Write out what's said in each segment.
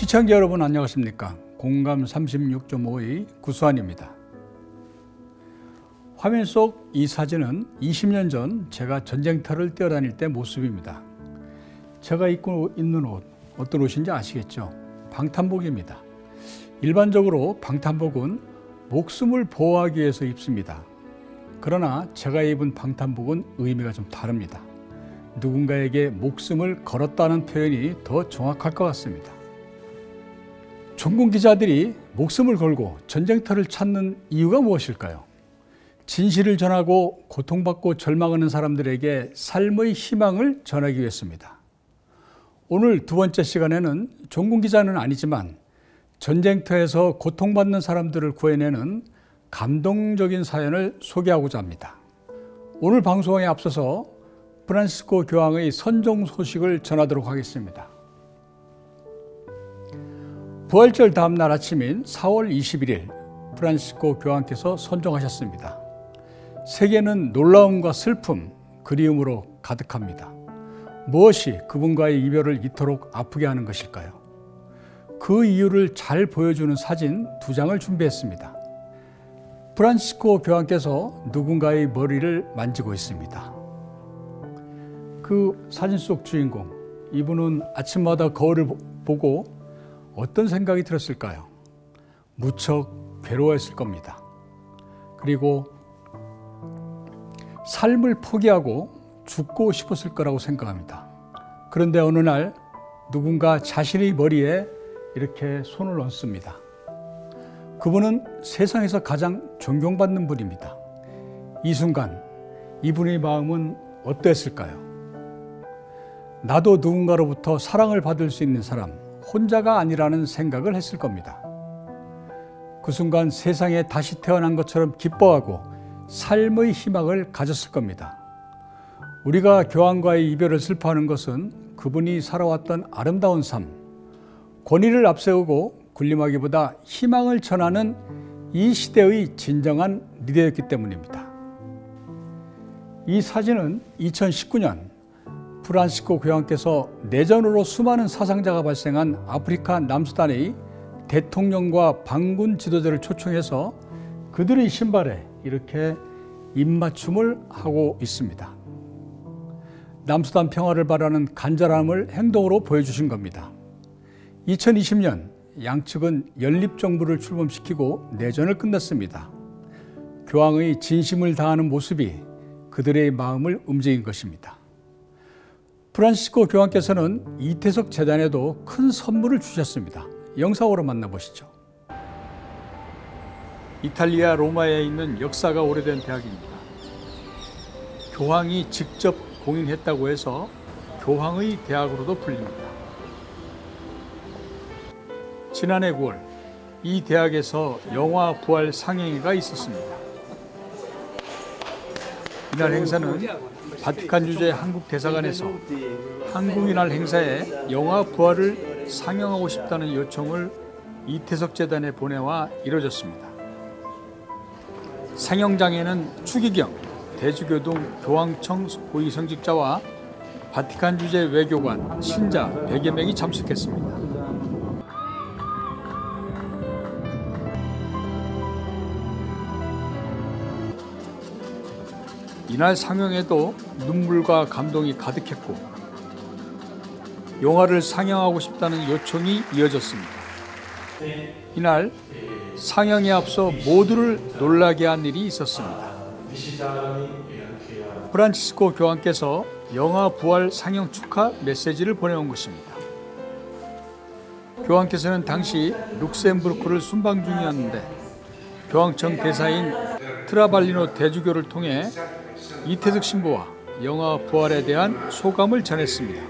시청자 여러분 안녕하십니까? 공감 36.5의 구수환입니다. 화면 속 이 사진은 20년 전 제가 전쟁터를 뛰어다닐 때 모습입니다. 제가 입고 있는 옷, 어떤 옷인지 아시겠죠? 방탄복입니다. 일반적으로 방탄복은 목숨을 보호하기 위해서 입습니다. 그러나 제가 입은 방탄복은 의미가 좀 다릅니다. 누군가에게 목숨을 걸었다는 표현이 더 정확할 것 같습니다. 전군 기자들이 목숨을 걸고 전쟁터를 찾는 이유가 무엇일까요? 진실을 전하고 고통받고 절망하는 사람들에게 삶의 희망을 전하기 위해서입니다. 오늘 두 번째 시간에는 전군 기자는 아니지만 전쟁터에서 고통받는 사람들을 구해내는 감동적인 사연을 소개하고자 합니다. 오늘 방송에 앞서서 프란시스코 교황의 선종 소식을 전하도록 하겠습니다. 부활절 다음 날 아침인 4월 21일 프란시스코 교황께서 선종하셨습니다. 세계는 놀라움과 슬픔, 그리움으로 가득합니다. 무엇이 그분과의 이별을 이토록 아프게 하는 것일까요? 그 이유를 잘 보여주는 사진 2장을 준비했습니다. 프란시스코 교황께서 누군가의 머리를 만지고 있습니다. 그 사진 속 주인공, 이분은 아침마다 거울을 보고 어떤 생각이 들었을까요? 무척 괴로워했을 겁니다. 그리고 삶을 포기하고 죽고 싶었을 거라고 생각합니다. 그런데 어느 날 누군가 자신의 머리에 이렇게 손을 얹습니다. 그분은 세상에서 가장 존경받는 분입니다. 이 순간 이분의 마음은 어땠을까요? 나도 누군가로부터 사랑을 받을 수 있는 사람, 혼자가 아니라는 생각을 했을 겁니다. 그 순간 세상에 다시 태어난 것처럼 기뻐하고 삶의 희망을 가졌을 겁니다. 우리가 교황과의 이별을 슬퍼하는 것은 그분이 살아왔던 아름다운 삶, 권위를 앞세우고 군림하기보다 희망을 전하는 이 시대의 진정한 리더였기 때문입니다. 이 사진은 2019년 프란시스코 교황께서 내전으로 수많은 사상자가 발생한 아프리카 남수단의 대통령과 반군 지도자를 초청해서 그들의 신발에 이렇게 입맞춤을 하고 있습니다. 남수단 평화를 바라는 간절함을 행동으로 보여주신 겁니다. 2020년 양측은 연립정부를 출범시키고 내전을 끝냈습니다. 교황의 진심을 다하는 모습이 그들의 마음을 움직인 것입니다. 프란시스코 교황께서는 이태석 재단에도 큰 선물을 주셨습니다. 영상으로 만나보시죠. 이탈리아 로마에 있는 역사가 오래된 대학입니다. 교황이 직접 공인했다고 해서 교황의 대학으로도 불립니다. 지난해 9월 이 대학에서 영화 부활 상영회가 있었습니다. 이날 행사는 바티칸 주재 한국 대사관에서 한국인날 행사에 영화 부활을 상영하고 싶다는 요청을 이태석 재단에 보내와 이뤄졌습니다. 상영장에는 추기경 대주교동 교황청 고위성직자와 바티칸 주재 외교관, 신자 100여 명이 참석했습니다. 이날 상영에도 눈물과 감동이 가득했고 영화를 상영하고 싶다는 요청이 이어졌습니다. 이날 상영에 앞서 모두를 놀라게 한 일이 있었습니다. 프란시스코 교황께서 영화 부활 상영 축하 메시지를 보내온 것입니다. 교황께서는 당시 룩셈부르크를 순방 중이었는데 교황청 대사인 트라발리노 대주교를 통해 이태석 신부와 영화 부활에 대한 소감을 전했습니다.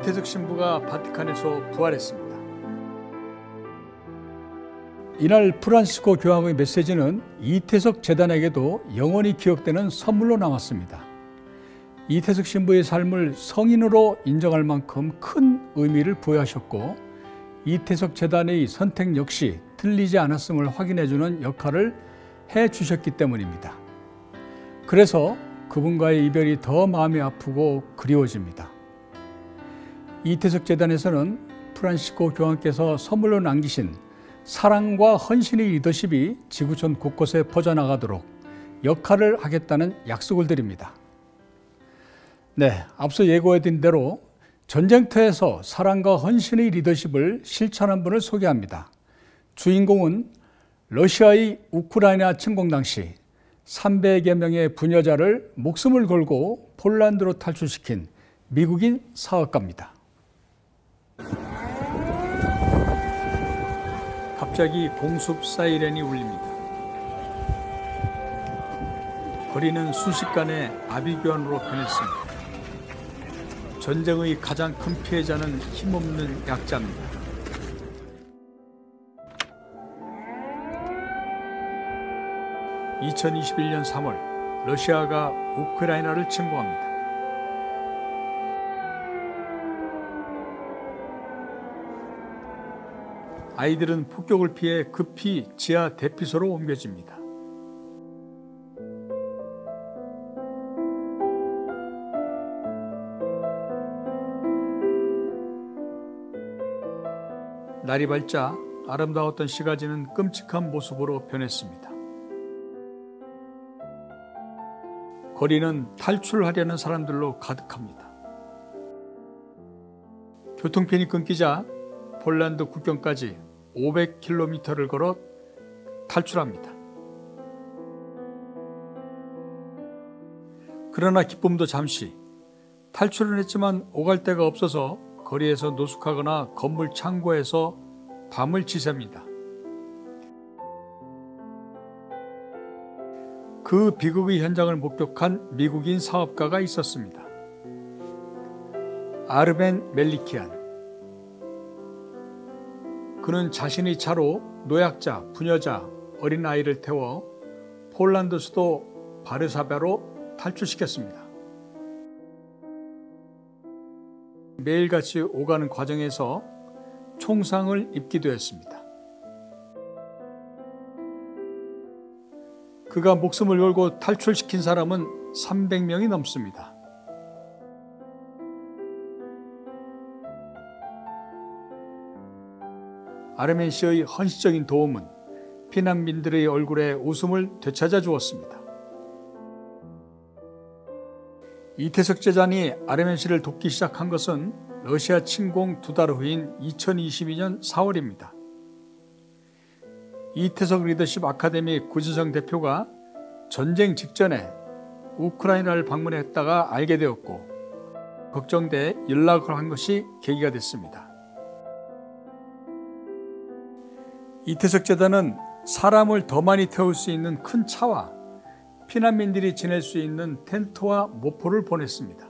이태석 신부가 바티칸에서 부활했습니다. 이날 프란시스코 교황의 메시지는 이태석 재단에게도 영원히 기억되는 선물로 남았습니다. 이태석 신부의 삶을 성인으로 인정할 만큼 큰 의미를 부여하셨고 이태석 재단의 선택 역시 틀리지 않았음을 확인해주는 역할을 해주셨기 때문입니다. 그래서 그분과의 이별이 더 마음이 아프고 그리워집니다. 이태석 재단에서는 프란시스코 교황께서 선물로 남기신 사랑과 헌신의 리더십이 지구촌 곳곳에 퍼져나가도록 역할을 하겠다는 약속을 드립니다. 네, 앞서 예고해드린 대로 전쟁터에서 사랑과 헌신의 리더십을 실천한 분을 소개합니다. 주인공은 러시아의 우크라이나 침공 당시 300여 명의 부녀자를 목숨을 걸고 폴란드로 탈출시킨 미국인 사업가입니다. 갑자기 공습 사이렌이 울립니다. 거리는 순식간에 아비규환으로 변했습니다. 전쟁의 가장 큰 피해자는 힘없는 약자입니다. (2021년 3월) 러시아가 우크라이나를 침공합니다. 아이들은 폭격을 피해 급히 지하 대피소로 옮겨집니다. 날이 밝자 아름다웠던 시가지는 끔찍한 모습으로 변했습니다. 거리는 탈출하려는 사람들로 가득합니다. 교통편이 끊기자 폴란드 국경까지 500km를 걸어 탈출합니다. 그러나 기쁨도 잠시. 탈출은 했지만 오갈 데가 없어서 거리에서 노숙하거나 건물 창고에서 밤을 지새웁니다. 그 비극의 현장을 목격한 미국인 사업가가 있었습니다. 아르멘 멜리키안. 그는 자신의 차로 노약자, 부녀자, 어린아이를 태워 폴란드 수도 바르샤바로 탈출시켰습니다. 매일같이 오가는 과정에서 총상을 입기도 했습니다. 그가 목숨을 걸고 탈출시킨 사람은 300명이 넘습니다. 아르멘 씨의 헌신적인 도움은 피난민들의 얼굴에 웃음을 되찾아 주었습니다. 이태석 재단이 아르멘 씨를 돕기 시작한 것은 러시아 침공 2달 후인 2022년 4월입니다. 이태석 리더십 아카데미 구진성 대표가 전쟁 직전에 우크라이나를 방문했다가 알게 되었고 걱정돼 연락을 한 것이 계기가 됐습니다. 이태석 재단은 사람을 더 많이 태울 수 있는 큰 차와 피난민들이 지낼 수 있는 텐트와 모포를 보냈습니다.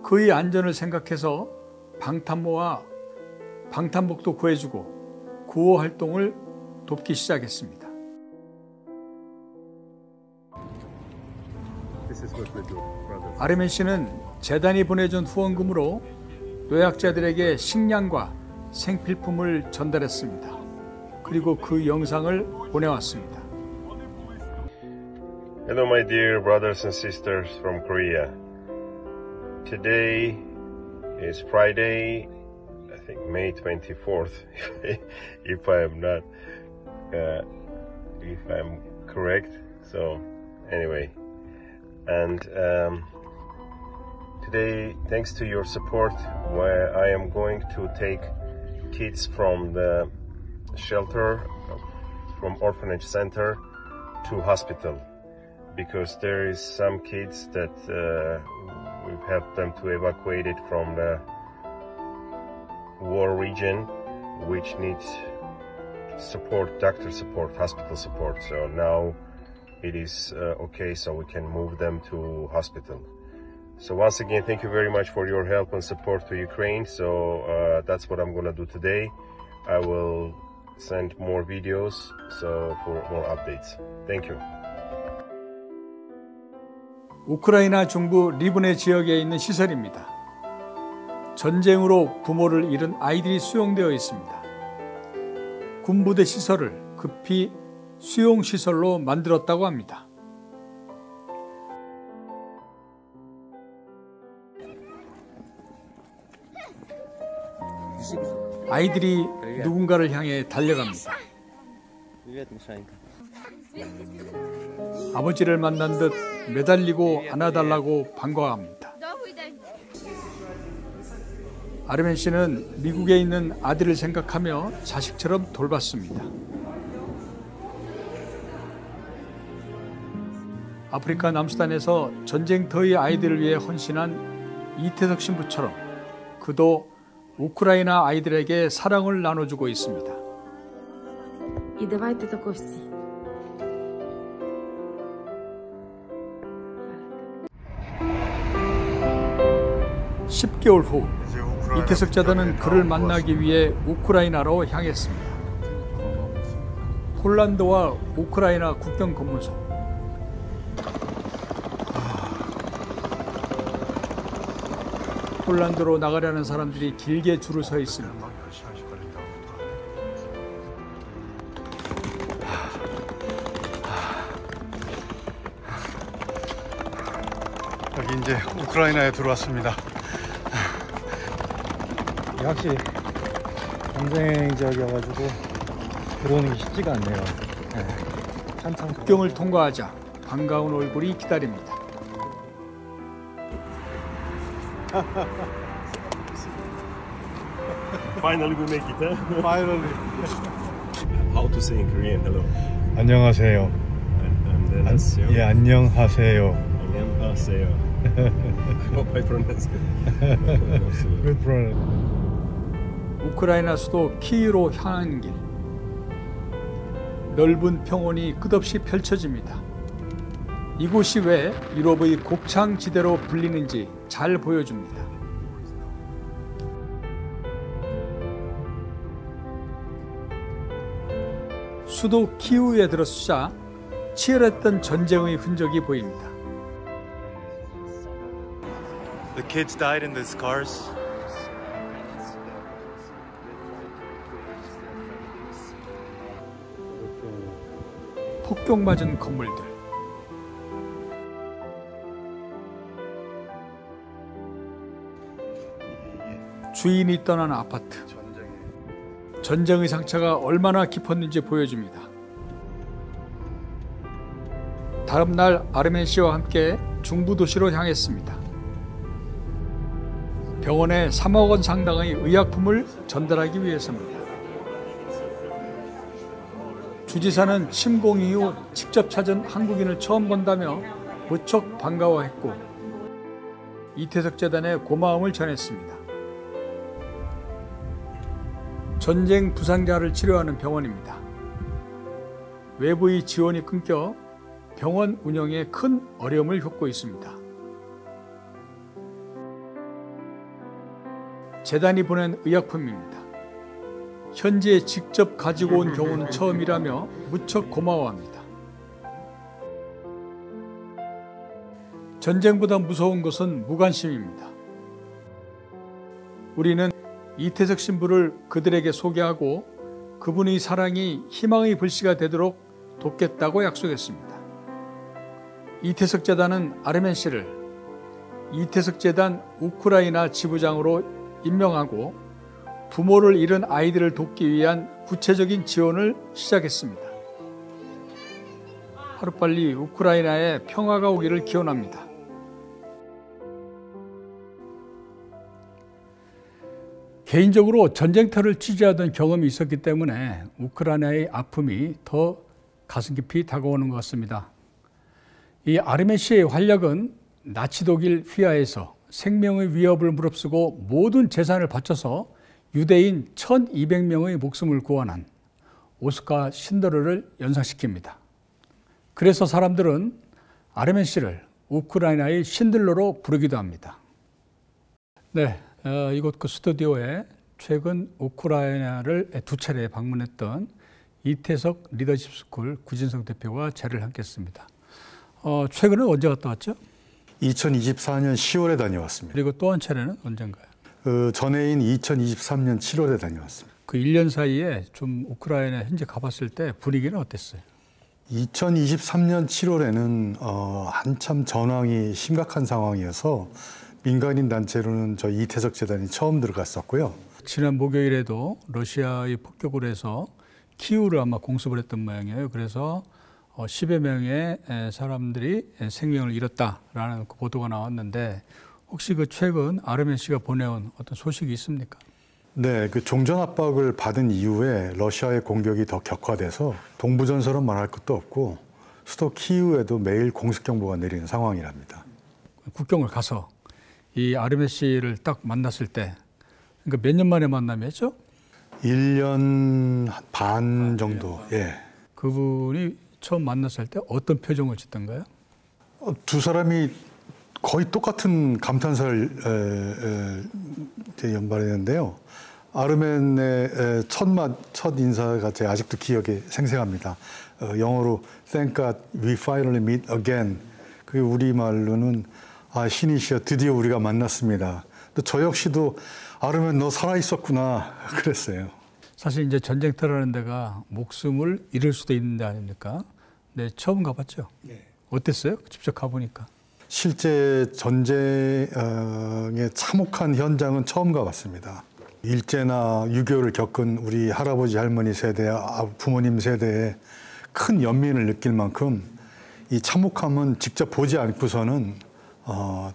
그의 안전을 생각해서 방탄모와 방탄복도 구해주고 구호 활동을 돕기 시작했습니다. 아르멘 씨는 재단이 보내준 후원금으로 노약자들에게 식량과 생필품을 전달했습니다. 그리고 그 영상을 보내왔습니다. Hello my dear brothers and sisters from Korea. Today is Friday, I think May 24th, if I'm correct. So anyway, and today, thanks to your support, where I am going to take kids from the shelter, from orphanage center to hospital, because there is some kids that we've helped them to evacuate it from the war region, which needs support, doctor support, hospital support. So now it is okay, so we can move them to hospital. So once again, thank you very much for your help and support to Ukraine. So that's what I'm gonna do today. I will send more videos so for more updates. Thank you. 우크라이나 중부 리브네 지역에 있는 시설입니다. 전쟁으로 부모를 잃은 아이들이 수용되어 있습니다. 군부대 시설을 급히 수용시설로 만들었다고 합니다. 아이들이 누군가를 향해 달려갑니다. 아버지를 만난 듯 매달리고 안아달라고 반가워합니다. 아르멘 씨는 미국에 있는 아들을 생각하며 자식처럼 돌봤습니다. 아프리카 남수단에서 전쟁터의 아이들을 위해 헌신한 이태석 신부처럼 그도 우크라이나 아이들에게 사랑을 나눠주고 있습니다. І давайте тако всі. 10개월 후 이태석 재단은 그를 만나기 위해 우크라이나로 향했습니다. 폴란드와 우크라이나 국경 검문소. 폴란드로 나가려는 사람들이 길게 줄을 서 있습니다. 여기 이제 우크라이나에 들어왔습니다. 확실히 전쟁 지역이어가지고 들어오는 게 쉽지가 않네요. 네. 한참 국경을 통과하자 반가운 얼굴이 기다립니다. Finally we make it, huh? Finally. How to say in Korean hello? 안녕하세요. 안녕하세요. 예, 안녕하세요. 안녕하세요. I hope I pronounced it. Good pronunciation. 우크라이나 수도 키이로 향하는 길. 넓은 평원이 끝없이 펼쳐집니다. 이곳이 왜 유럽의 곡창지대로 불리는지 잘 보여줍니다. 수도 키이우에 들어서자 치열했던 전쟁의 흔적이 보입니다. The kids died in these cars. 폭격 맞은 건물들. 주인이 떠난 아파트. 전쟁의 상처가 얼마나 깊었는지 보여줍니다. 다음 날 아르멘 씨와 함께 중부 도시로 향했습니다. 병원에 3억 원 상당의 의약품을 전달하기 위해서입니다. 주지사는 침공 이후 직접 찾은 한국인을 처음 본다며 무척 반가워했고 이태석 재단에 고마움을 전했습니다. 전쟁 부상자를 치료하는 병원입니다. 외부의 지원이 끊겨 병원 운영에 큰 어려움을 겪고 있습니다. 재단이 보낸 의약품입니다. 현지에 직접 가지고 온 경우는 처음이라며 무척 고마워합니다. 전쟁보다 무서운 것은 무관심입니다. 우리는 이태석 신부를 그들에게 소개하고 그분의 사랑이 희망의 불씨가 되도록 돕겠다고 약속했습니다. 이태석 재단은 아르멘 씨를 이태석 재단 우크라이나 지부장으로 임명하고 부모를 잃은 아이들을 돕기 위한 구체적인 지원을 시작했습니다. 하루빨리 우크라이나에 평화가 오기를 기원합니다. 개인적으로 전쟁터를 취재하던 경험이 있었기 때문에 우크라이나의 아픔이 더 가슴 깊이 다가오는 것 같습니다. 이 아르멘 씨의 활약은 나치 독일 휘하에서 생명의 위협을 무릅쓰고 모든 재산을 바쳐서 유대인 1200명의 목숨을 구원한 오스카 신더러를 연상시킵니다. 그래서 사람들은 아르멘 씨를 우크라이나의 신들러로 부르기도 합니다. 네, 이곳 그 스튜디오에 최근 우크라이나를 2차례 방문했던 이태석 리더십 스쿨 구진성 대표와 자리를 함께 했습니다. 최근에 언제 갔다 왔죠? 2024년 10월에 다녀왔습니다. 그리고 또 한 차례는 언젠가요? 전해인 2023년 7월에 다녀왔습니다. 그 1년 사이에 좀 우크라이나 현재 가봤을 때 분위기는 어땠어요? 2023년 7월에는 한참 전황이 심각한 상황이어서 민간인 단체로는 저희 이태석 재단이 처음 들어갔었고요. 지난 목요일에도 러시아의 폭격으로 해서 키우를 아마 공습을 했던 모양이에요. 그래서 10여 명의 사람들이 생명을 잃었다라는 그 보도가 나왔는데 혹시 그 최근 아르멘 씨가 보내온 어떤 소식이 있습니까? 네, 그 종전 압박을 받은 이후에 러시아의 공격이 더 격화돼서 동부전선은 말할 것도 없고 수도 키이우에도 매일 공습 경보가 내리는 상황이랍니다. 국경을 가서 이 아르멘 씨를 딱 만났을 때, 그러니까 몇 년 만에 만남이었죠? 1년 반 정도. 예. 그분이 처음 만났을 때 어떤 표정을 짓던가요? 두 사람이 거의 똑같은 감탄사를 연발했는데요. 아르멘의 첫 인사가 제 아직도 기억에 생생합니다. 영어로 Thank God we finally meet again. 그게 우리말로는 신이시여 드디어 우리가 만났습니다. 또 저 역시도 아르멘 너 살아있었구나 그랬어요. 사실 이제 전쟁터라는 데가 목숨을 잃을 수도 있는 데 아닙니까? 네, 처음 가봤죠? 네. 어땠어요? 직접 가보니까. 실제 전쟁의 참혹한 현장은 처음 가봤습니다. 일제나 6.25를 겪은 우리 할아버지 할머니 세대, 부모님 세대에 큰 연민을 느낄 만큼 이 참혹함은 직접 보지 않고서는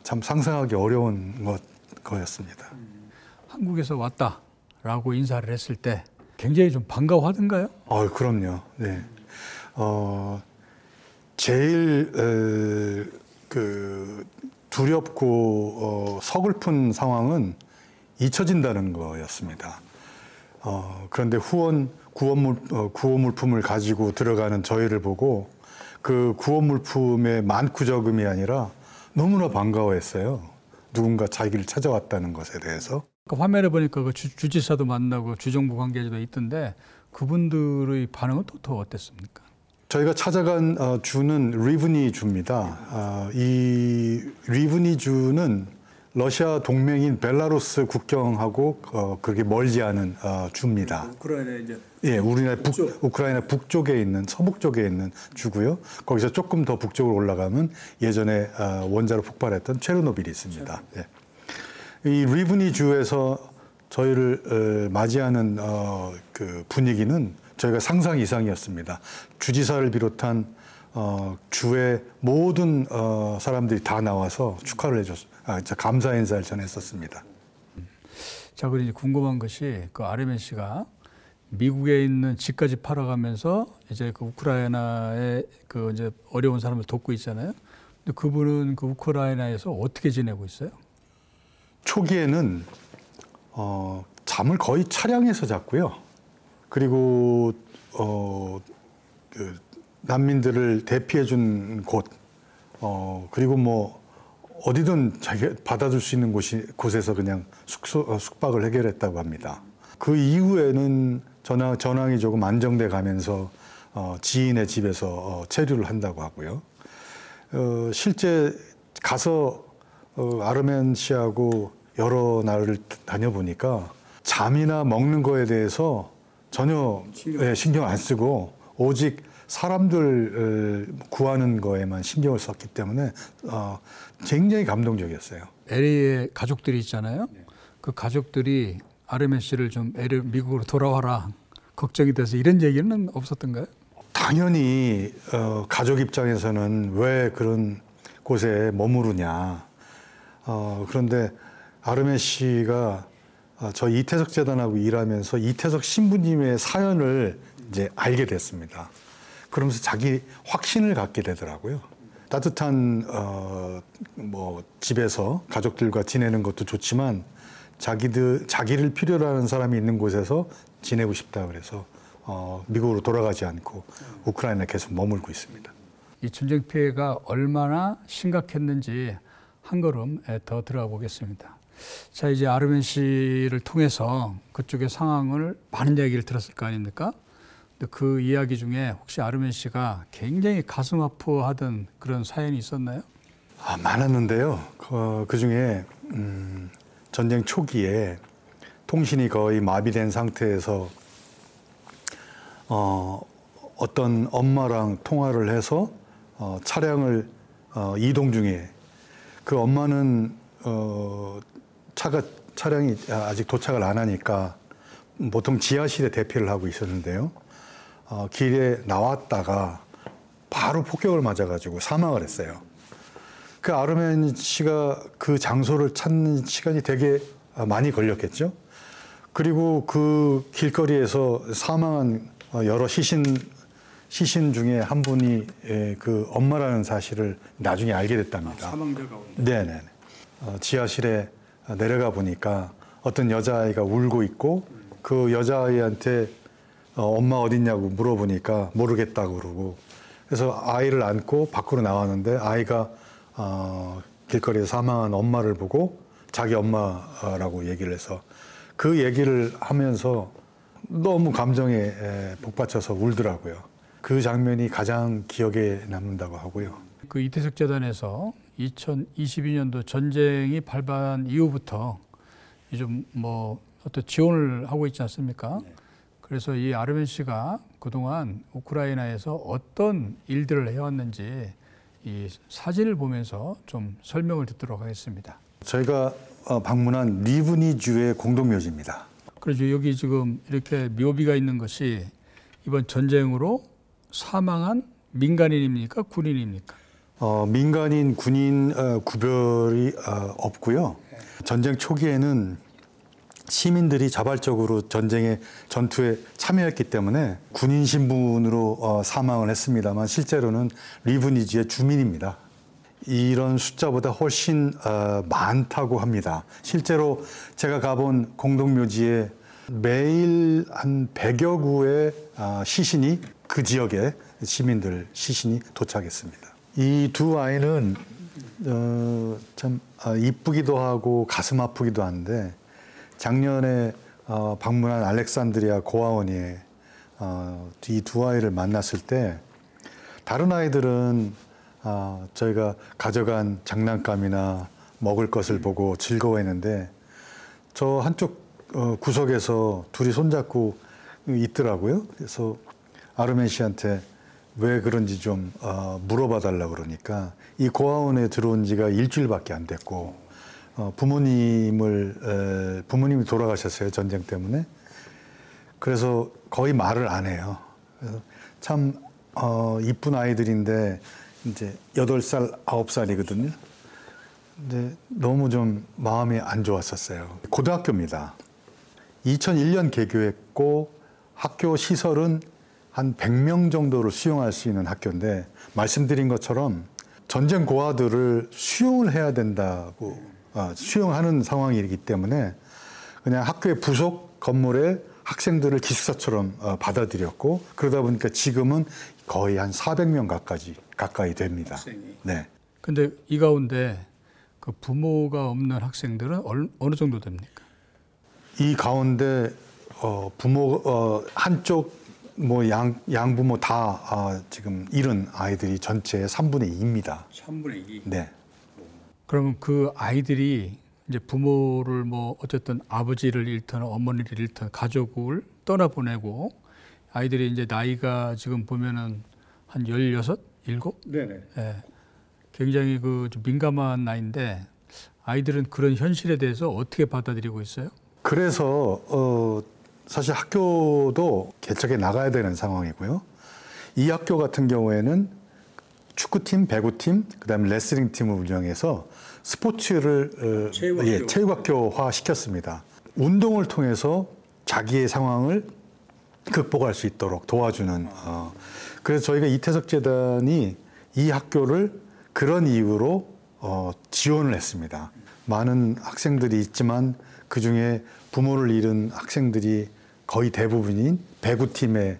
참 상상하기 어려운 거였습니다. 한국에서 왔다라고 인사를 했을 때 굉장히 좀 반가워하던가요? 그럼요. 네. 제일 두렵고 서글픈 상황은 잊혀진다는 거였습니다. 그런데 구호 물품을 가지고 들어가는 저희를 보고 그 구호 물품의 많고저금이 아니라 너무나 반가워했어요. 누군가 자기를 찾아왔다는 것에 대해서. 그 화면에 보니까 그 주지사도 만나고 주정부 관계자도 있던데 그분들의 반응은 또 어땠습니까? 저희가 찾아간 주는 리브니 주입니다. 이 리브니 주는 러시아 동맹인 벨라루스 국경하고 그렇게 멀지 않은 주입니다. 우크라이나 이제 예, 우크라이나 북쪽에 있는 서북 쪽에 있는 주고요. 거기서 조금 더 북쪽으로 올라가면 예전에 원자로 폭발했던 체르노빌이 있습니다. 예. 이 리브니 주에서 저희를 맞이하는 그 분위기는 저희가 상상 이상이었습니다. 주지사를 비롯한 주의 모든 사람들이 다 나와서 축하를 감사 인사를 전했었습니다. 자, 그리고 이제 궁금한 것이 그 아르멘 씨가 미국에 있는 집까지 팔아가면서 이제 그 우크라이나의 그 이제 어려운 사람을 돕고 있잖아요. 근데 그분은 그 우크라이나에서 어떻게 지내고 있어요? 초기에는 잠을 거의 차량에서 잤고요. 그리고 그 난민들을 대피해 준 곳, 그리고 뭐 어디든 자기 받아줄 수 있는 곳에서 그냥 숙박을 해결했다고 합니다. 그 이후에는 전황이 조금 안정돼 가면서 지인의 집에서 체류를 한다고 하고요. 실제 가서 아르멘 씨하고 여러 날을 다녀보니까 잠이나 먹는 거에 대해서 전혀 신경 안 쓰고 오직 사람들 구하는 거에만 신경을 썼기 때문에 굉장히 감동적이었어요. LA에 가족들이 있잖아요. 그 가족들이 아르멘 씨를 좀 미국으로 돌아와라 걱정이 돼서 이런 얘기는 없었던가요? 당연히 가족 입장에서는 왜 그런 곳에 머무르냐. 그런데 아르멘 씨가 저희 이태석 재단하고 일하면서 이태석 신부님의 사연을 이제 알게 됐습니다. 그러면서 자기 확신을 갖게 되더라고요. 따뜻한 뭐 집에서 가족들과 지내는 것도 좋지만 자기를 필요로 하는 사람이 있는 곳에서 지내고 싶다 그래서 미국으로 돌아가지 않고 우크라이나에 계속 머물고 있습니다. 이 전쟁 피해가 얼마나 심각했는지 한 걸음 더 들어가 보겠습니다. 자, 이제 아르멘 씨를 통해서 그쪽의 상황을 많은 이야기를 들었을 거 아닙니까? 근데 그 이야기 중에 혹시 아르멘 씨가 굉장히 가슴 아파하던 그런 사연이 있었나요? 많았는데요. 그 중에 전쟁 초기에 통신이 거의 마비된 상태에서 어떤 엄마랑 통화를 해서 차량을 이동 중에 그 엄마는 차량이 아직 도착을 안 하니까 보통 지하실에 대피를 하고 있었는데요. 길에 나왔다가 바로 폭격을 맞아가지고 사망을 했어요. 그 아르멘 씨가 그 장소를 찾는 시간이 되게 많이 걸렸겠죠. 그리고 그 길거리에서 사망한 여러 시신 중에 한 분이 그 엄마라는 사실을 나중에 알게 됐답니다. 사망자 가운데. 네네. 지하실에 내려가 보니까 어떤 여자아이가 울고 있고 그 여자아이한테 엄마 어딨냐고 물어보니까 모르겠다고 그러고 그래서 아이를 안고 밖으로 나왔는데 아이가 길거리에서 사망한 엄마를 보고 자기 엄마라고 얘기를 해서 그 얘기를 하면서 너무 감정에 복받쳐서 울더라고요. 그 장면이 가장 기억에 남는다고 하고요. 그 이태석 재단에서 2022년도 전쟁이 발발한 이후부터 좀 뭐 어떤 지원을 하고 있지 않습니까? 그래서 이 아르멘 씨가 그동안 우크라이나에서 어떤 일들을 해왔는지 이 사진을 보면서 좀 설명을 듣도록 하겠습니다. 저희가 방문한 리브니주의 공동묘지입니다. 그래서 여기 지금 이렇게 묘비가 있는 것이 이번 전쟁으로 사망한 민간인입니까? 군인입니까? 민간인, 군인 구별이 없고요. 전쟁 초기에는 시민들이 자발적으로 전투에 참여했기 때문에 군인 신분으로 사망을 했습니다만 실제로는 리브니지의 주민입니다. 이런 숫자보다 훨씬 많다고 합니다. 실제로 제가 가본 공동묘지에 매일 한 100여 구의 시신이 그 지역의 시민들 시신이 도착했습니다. 이 두 아이는 참 이쁘기도 하고 가슴 아프기도 한데 작년에 방문한 알렉산드리아 고아원에 이 두 아이를 만났을 때 다른 아이들은 저희가 가져간 장난감이나 먹을 것을 보고 즐거워했는데 저 한쪽 구석에서 둘이 손잡고 있더라고요. 그래서 아르멘 씨한테 왜 그런지 좀 물어봐 달라고 그러니까 이 고아원에 들어온 지가 일주일밖에 안 됐고 부모님이 돌아가셨어요. 전쟁 때문에. 그래서 거의 말을 안 해요. 그래서 참 이쁜 아이들인데 이제 8살, 9살이거든요. 근데 너무 좀 마음이 안 좋았었어요. 고등학교입니다. 2001년 개교했고 학교 시설은 한 100명 정도를 수용할 수 있는 학교인데 말씀드린 것처럼 전쟁 고아들을 수용을 해야 된다고 수용하는 상황이기 때문에 그냥 학교의 부속 건물에 학생들을 기숙사처럼 받아들였고 그러다 보니까 지금은 거의 한 400명 가까이 됩니다. 학생이. 네. 근데 이 가운데 그 부모가 없는 학생들은 어느 정도 됩니까? 이 가운데 부모 한쪽 뭐 양부모 다 지금 잃은 아이들이 전체의 3분의 2입니다. 3분의 2. 네. 그러면 그 아이들이 이제 부모를 뭐 어쨌든 아버지를 잃든 어머니를 잃든 가족을 떠나보내고 아이들이 이제 나이가 지금 보면은 한 16, 7? 네네. 예. 굉장히 그 좀 민감한 나이인데 아이들은 그런 현실에 대해서 어떻게 받아들이고 있어요? 그래서 사실 학교도 개척해 나가야 되는 상황이고요. 이 학교 같은 경우에는 축구팀, 배구팀, 그다음에 레슬링팀을 운영해서 스포츠를 체육학교화 시켰습니다. 운동을 통해서 자기의 상황을 극복할 수 있도록 도와주는. 그래서 저희가 이태석 재단이 이 학교를 그런 이유로 지원을 했습니다. 많은 학생들이 있지만 그 중에 부모를 잃은 학생들이 거의 대부분인 배구팀에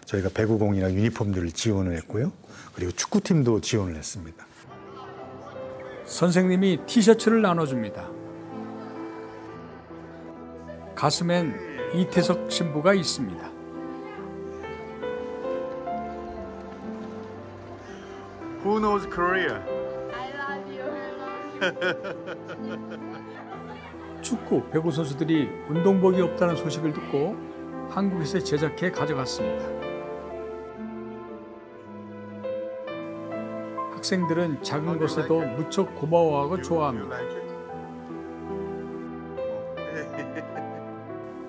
저희가 배구공이나 유니폼들을 지원을 했고요. 그리고 축구팀도 지원을 했습니다. 선생님이 티셔츠를 나눠줍니다. 가슴엔 이태석 신부가 있습니다. Who knows Korea? 축구, 배구 선수들이 운동복이 없다는 소식을 듣고 한국에서 제작해 가져갔습니다. 학생들은 작은 것에도 무척 고마워하고 좋아합니다.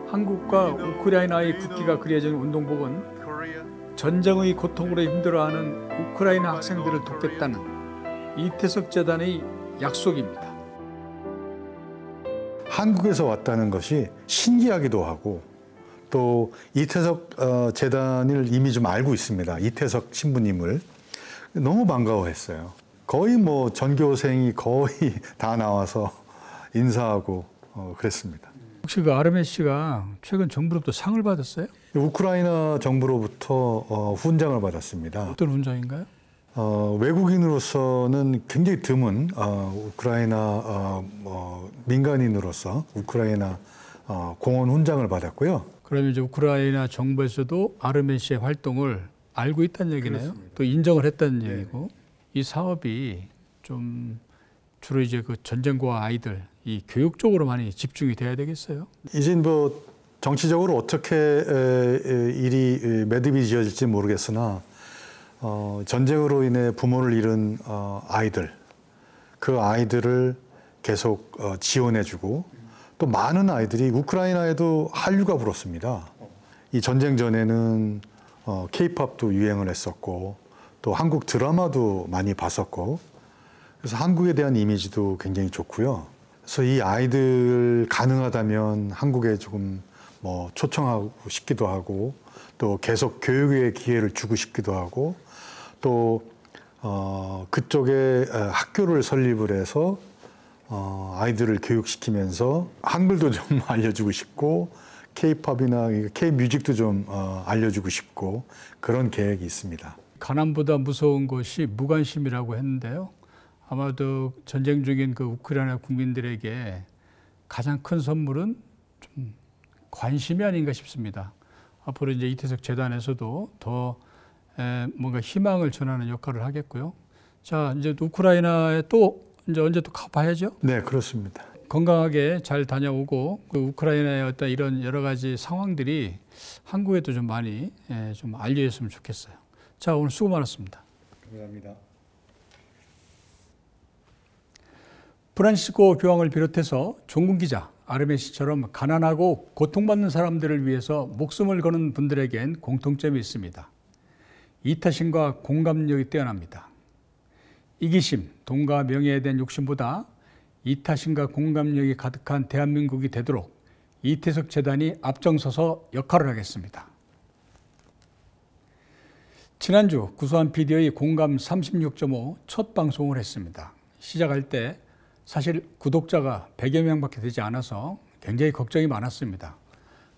한국과 우크라이나의 국기가 그려진 운동복은 전쟁의 고통으로 힘들어하는 우크라이나 학생들을 돕겠다는 이태석 재단의 약속입니다. 한국에서 왔다는 것이 신기하기도 하고 또 이태석 재단을 이미 좀 알고 있습니다. 이태석 신부님을 너무 반가워했어요. 거의 뭐 전교생이 거의 다 나와서 인사하고 그랬습니다. 혹시 그 아르멘 씨가 최근 정부로부터 상을 받았어요? 우크라이나 정부로부터 훈장을 받았습니다. 어떤 훈장인가요? 외국인으로서는 굉장히 드문 우크라이나 민간인으로서 우크라이나 공헌 훈장을 받았고요. 그러면 이제 우크라이나 정부에서도 아르멘 씨의 활동을 알고 있다는 얘기네요. 그렇습니다. 또 인정을 했다는 얘기고 이 사업이 좀 주로 이제 그 전쟁과 아이들 이 교육 쪽으로 많이 집중이 돼야 되겠어요. 이제 뭐 정치적으로 어떻게 일이 매듭이 지어질지 모르겠으나 전쟁으로 인해 부모를 잃은 아이들, 그 아이들을 계속 지원해주고 또 많은 아이들이 우크라이나에도 한류가 불었습니다. 이 전쟁 전에는 K-팝도 유행을 했었고 또 한국 드라마도 많이 봤었고 그래서 한국에 대한 이미지도 굉장히 좋고요. 그래서 이 아이들 가능하다면 한국에 조금 뭐 초청하고 싶기도 하고 또 계속 교육의 기회를 주고 싶기도 하고 또 그쪽에 학교를 설립을 해서 아이들을 교육시키면서 한글도 좀 알려주고 싶고 K-팝이나 K-뮤직도 좀 알려주고 싶고 그런 계획이 있습니다. 가난보다 무서운 것이 무관심이라고 했는데요. 아마도 전쟁 중인 그 우크라이나 국민들에게 가장 큰 선물은 좀 관심이 아닌가 싶습니다. 앞으로 이제 이태석 재단에서도 더 뭔가 희망을 전하는 역할을 하겠고요. 자, 이제 우크라이나에 또 이제 언제 또 가봐야죠? 네, 그렇습니다. 건강하게 잘 다녀오고 그 우크라이나의 어떤 이런 여러 가지 상황들이 한국에도 좀 많이 좀 알려졌으면 좋겠어요. 자, 오늘 수고 많았습니다. 감사합니다. 프란시스코 교황을 비롯해서 종군 기자 아르멘 씨처럼 가난하고 고통받는 사람들을 위해서 목숨을 거는 분들에겐 공통점이 있습니다. 이타심과 공감력이 뛰어납니다. 이기심, 돈과 명예에 대한 욕심보다 이타심과 공감력이 가득한 대한민국이 되도록 이태석 재단이 앞장서서 역할을 하겠습니다. 지난주 구수한 PD의 공감 36.5 첫 방송을 했습니다. 시작할 때 사실 구독자가 100여 명밖에 되지 않아서 굉장히 걱정이 많았습니다.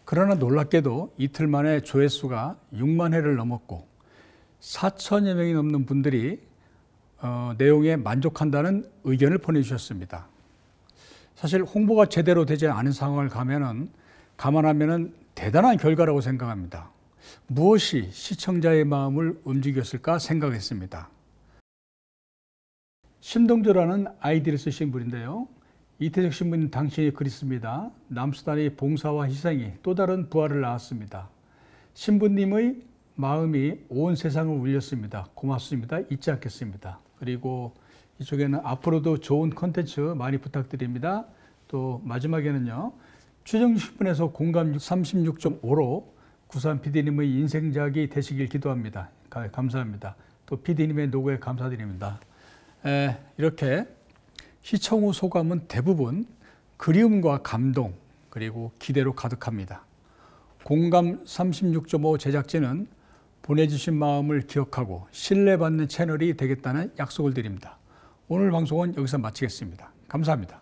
그러나 놀랍게도 이틀 만에 조회수가 6만 회를 넘었고 4천여 명이 넘는 분들이 내용에 만족한다는 의견을 보내주셨습니다. 사실 홍보가 제대로 되지 않은 상황을 감안하면 대단한 결과라고 생각합니다. 무엇이 시청자의 마음을 움직였을까 생각했습니다. 심동조라는 아이디를 쓰신 분인데요. 이태석 신부님 당신의 글이 있습니다. 남수단의 봉사와 희생이 또 다른 부활을 낳았습니다. 신부님의 마음이 온 세상을 울렸습니다. 고맙습니다. 잊지 않겠습니다. 그리고 이쪽에는 앞으로도 좋은 콘텐츠 많이 부탁드립니다. 또 마지막에는요. 추정 10분에서 공감 36.5로 구수한 PD님의 인생작이 되시길 기도합니다. 감사합니다. 또 PD님의 노고에 감사드립니다. 이렇게 시청 후 소감은 대부분 그리움과 감동 그리고 기대로 가득합니다. 공감 36.5 제작진은 보내주신 마음을 기억하고 신뢰받는 채널이 되겠다는 약속을 드립니다. 오늘 방송은 여기서 마치겠습니다. 감사합니다.